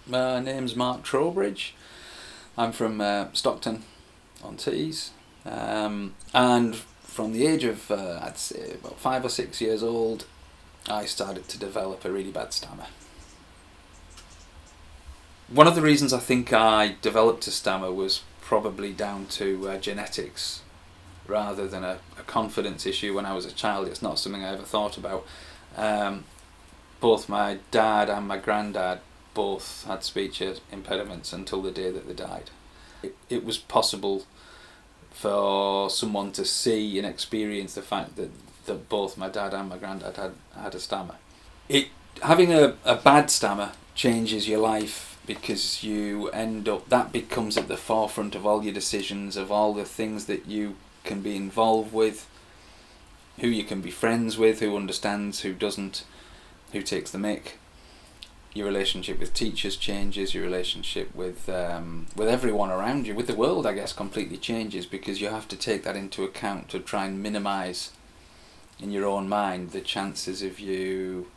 My name's Mark Trowbridge. I'm from Stockton-on-Tees, and from the age of I'd say about 5 or 6 years old, I started to develop a really bad stammer. One of the reasons I think I developed a stammer was probably down to genetics rather than a confidence issue when I was a child. It's not something I ever thought about. Um, Both my dad and my granddad both had speech impediments until the day that they died. It was possible for someone to see and experience the fact that both my dad and my granddad had a stammer. Having a bad stammer changes your life because you end up, that becomes at the forefront of all your decisions, of all the things that you can be involved with, who you can be friends with, who understands, who doesn't, who takes the mick. Your relationship with teachers changes, your relationship with everyone around you, with the world, I guess, completely changes, because you have to take that into account to try and minimise in your own mind the chances of you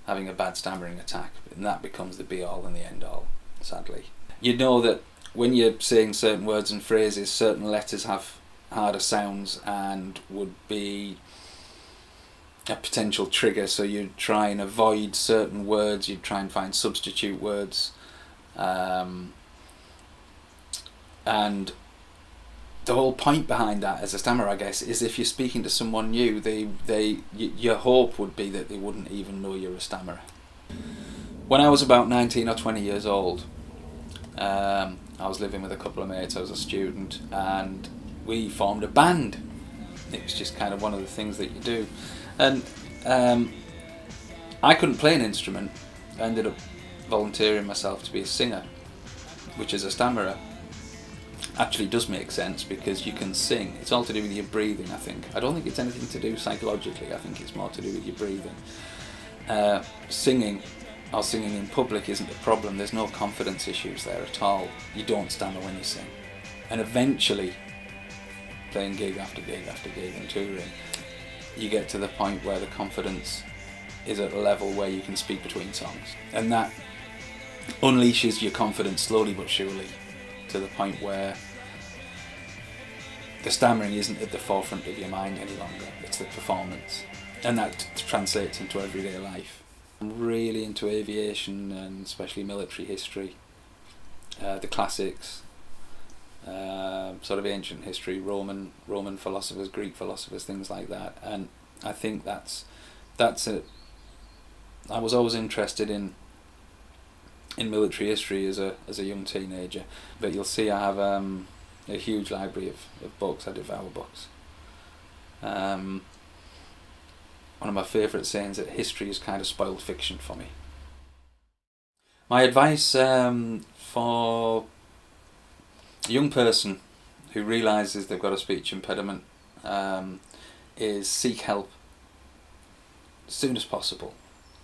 having a bad stammering attack, and that becomes the be all and the end all, sadly. You know that when you're saying certain words and phrases, certain letters have harder sounds and would be a potential trigger, so you'd try and avoid certain words, you'd try and find substitute words, and the whole point behind that as a stammerer, I guess, is if you're speaking to someone new, your hope would be that they wouldn't even know you're a stammerer. When I was about 19 or 20 years old, I was living with a couple of mates. I was a student, and we formed a band. It was just kind of one of the things that you do. And I couldn't play an instrument. I ended up volunteering myself to be a singer, which as a stammerer actually does make sense because you can sing. It's all to do with your breathing, I think. I don't think it's anything to do psychologically. I think it's more to do with your breathing. Singing in public isn't a problem. There's no confidence issues there at all. You don't stammer when you sing. And eventually, playing gig after gig after gig and touring, you get to the point where the confidence is at a level where you can speak between songs, and that unleashes your confidence slowly but surely to the point where the stammering isn't at the forefront of your mind any longer. It's the performance, and that translates into everyday life. I'm really into aviation and especially military history, the classics, sort of ancient history, Roman philosophers, Greek philosophers, things like that. And I think that's it. I was always interested in military history as a young teenager, but you'll see I have a huge library of books. I devour books. One of my favourite sayings is that history is kind of spoiled fiction for me. My advice for a young person who realises they've got a speech impediment is seek help as soon as possible,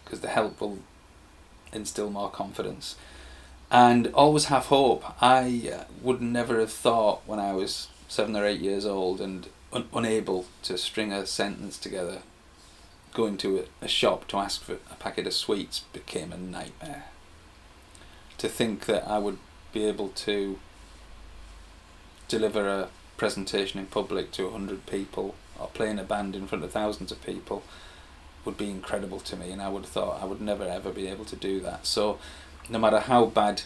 because the help will instill more confidence, and always have hope. I would never have thought when I was 7 or 8 years old and unable to string a sentence together, going to a shop to ask for a packet of sweets became a nightmare. To think that I would be able to deliver a presentation in public to 100 people or play in a band in front of thousands of people would be incredible to me, and I would have thought I would never ever be able to do that. So no matter how bad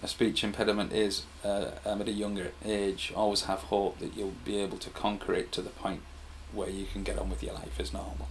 a speech impediment is at a younger age, always have hope that you'll be able to conquer it to the point where you can get on with your life as normal.